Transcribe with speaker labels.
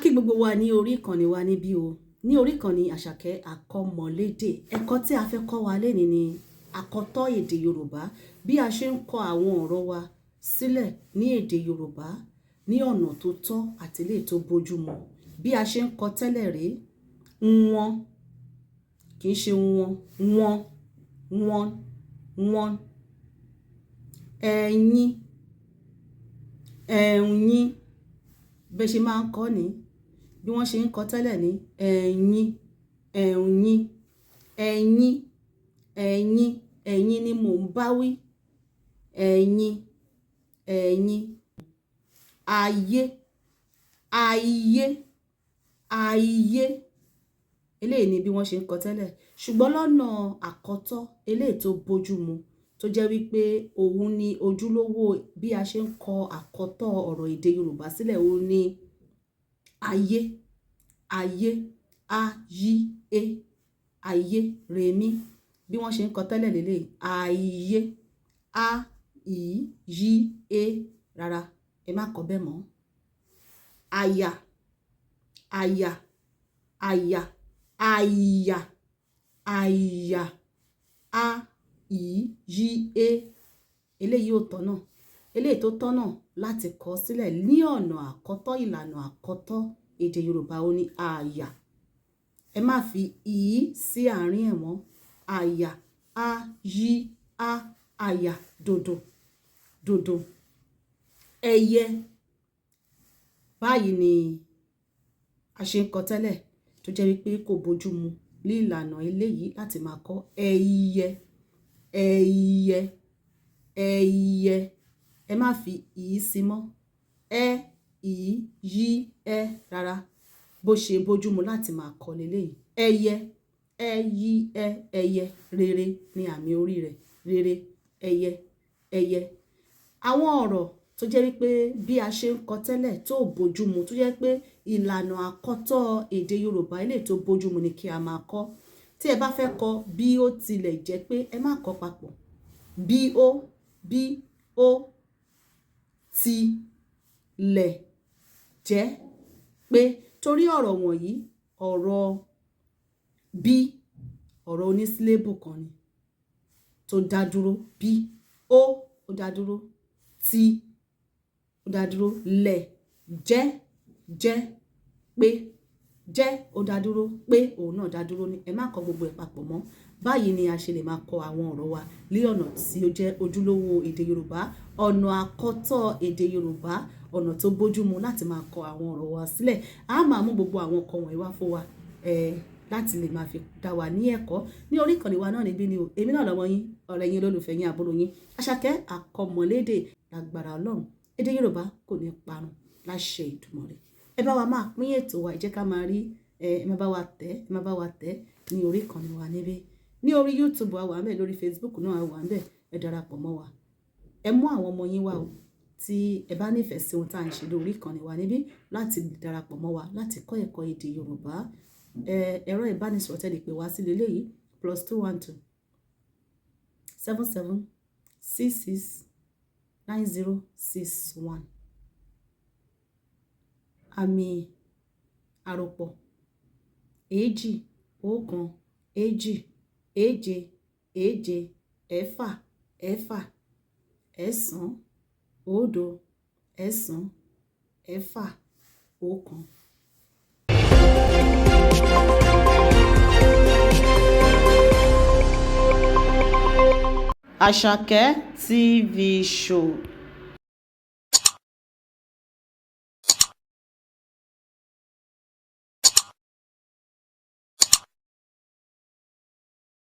Speaker 1: kí gbogbo wa ní orí ìkànnì wa níbí o, ní orí ìkànnì Àṣàkẹ́ Àkọ́mọlédè. Ẹ̀kọ́ tí a fẹ́ kọ́ wa lénìí ni àkọ́tọ̀ èdè Yorùbá, bí a ṣe ń kọ àwọn ọ̀rọ̀ wa sílẹ̀ ní èdè Yorùbá ní ọ̀nà tó tọ́ àti lè tó bójúmu. Bí a ṣe ń kọ tẹ́lẹ̀ rí, wọ́n kì í ṣe wọ́n, ẹ̀yin, ẹ̀yin, bẹ́ẹ̀ ṣe máa ń kọ́ ni, bí wọ́n ṣe ń kọ tẹ́lẹ̀ ní ẹ̀yin, ẹ̀yin, ẹ̀yin, ẹ̀yin, ẹ̀yin ni mò ń bá wí, ẹ̀yin, ẹ̀yin, ayé, ayé, ayé, eléyìí ni bí wọ́n ṣe ń kọ tẹ́lẹ̀, ṣùgbọ́n lọ́nà àkọ́tọ̀ eléyìí tó bójúmu tó jẹ́ wípé òun ni ojúlówó bí a ṣe ń kọ àkọ́tọ̀ ọ̀rọ̀ èdè Yorùbá sílẹ̀, òun ni ayé, ayé, ayé, ayé, rèmí, bí wọ́n ṣe ń kọ tẹ́lẹ̀ lélẹ̀, ayé, a, ì, yí, e, rárá, ẹ má kọ bẹ́ẹ̀ mọ́. Aya, aya, aya, aya, aya, a, ì, yí, e, eléyìí ò tọ́nà. Eléyìí tó tọ́nà láti kọ sílẹ̀ ní ọ̀nà àkọ́tọ̀, ìlànà àkọ́tọ̀ èdè Yorùbá ó ní àyà. Ẹ má fi ì sí àárín ẹ̀ mọ́. Àyà, a, yí, a, àyà, dòdò, dòdò, ẹyẹ. Báyìí ni a ṣe ń kọ tẹ́lẹ̀ tó jẹ́ wípé kò bójúmu ní ìlànà eléyìí láti máa kọ ẹyẹ, ẹyẹ, ẹyẹ. Ẹ má fi ì sí mọ́. Ẹ, ì, yí, ẹ, rárá, bó ṣe bójúmu láti máa kọ leléyìí. Ẹyẹ, ẹ, yí, ẹ, ẹyẹ, rere ni àmì orí rẹ̀, rere, ẹyẹ, ẹyẹ. Àwọn ọ̀rọ̀ tó jẹ́ wípé bí a ṣe ń kọ tẹ́lẹ̀ tó bójúmu, tó jẹ́ pé ìlànà àkọ́tọ̀ èdè Yorùbá eléyìí tó bójúmu ni kí a máa kọ. Tí ẹ bá fẹ́ kọ bí ó tilẹ̀ jẹ́ pé ẹ má kọ papọ̀. Bí ó ti lẹ̀ jẹ́ pé, torí ọ̀rọ̀ wọ̀nyí, ọ̀rọ̀ bí, ọ̀rọ̀ onísílébù kan ni tó dá dúró. Bí, ó dá dúró, ti ó dá dúró, lẹ̀, jẹ́ pé, jẹ́ ó dá dúró, pé òun náà dá dúró ni. Ẹ má kọ gbogbo ẹ̀ papọ̀ mọ́. Báyìí ni a ṣe lè máa kọ àwọn ọ̀rọ̀ wa ní ọ̀nà tí ó jẹ́ ojúlówó èdè Yorùbá, ọ̀nà àkọ́tọ̀ èdè Yorùbá, ọ̀nà tó bójúmu láti máa kọ àwọn ọ̀rọ̀ wa sílẹ̀. A máa mú gbogbo àwọn nǹkan wọ̀nyí wá fún wa láti lè máa fi dá wa ní ẹ̀kọ́ ní orí ìkànnì wa náà níbí ni o. Èmi náà lọ́mọ yín, ọ̀rẹ́ yín, olólùfẹ́ yín, àbúrò yín, Àṣàkẹ́ Àkọ́mọlédè. Lágbára Ọlọ́run, èdè Yorùbá kò ní parun láṣẹ Ìdùmarè. Ẹ bá wa máa pín ètò wa, ẹ jẹ́ ká máa rí, ẹ má bá wa tẹ̀ ní orí ìkànnì wa níbí. Ní orí YouTube wa wà ńbẹ̀, lórí Facebook náà wà ńbẹ̀, ẹ darapọ̀ mọ́ wa. Ẹ mú àwọn ọmọ yín wá o, tí ẹ bá nífẹ̀ẹ́ sí ohun tá à ń ṣe lórí ìkànnì wa níbí, láti darapọ̀ mọ́ wa láti kọ́ ẹ̀kọ́ èdè Yorùbá. Ẹ̀rọ ìbánisọ̀rọ̀ tẹ́ lè pè wá sí leléyìí, +212 77 66 9061. Àmì àròpọ̀ 2 1 2 7 7 6 6 9 0 9 6 1. Àṣàkẹ́ TV show.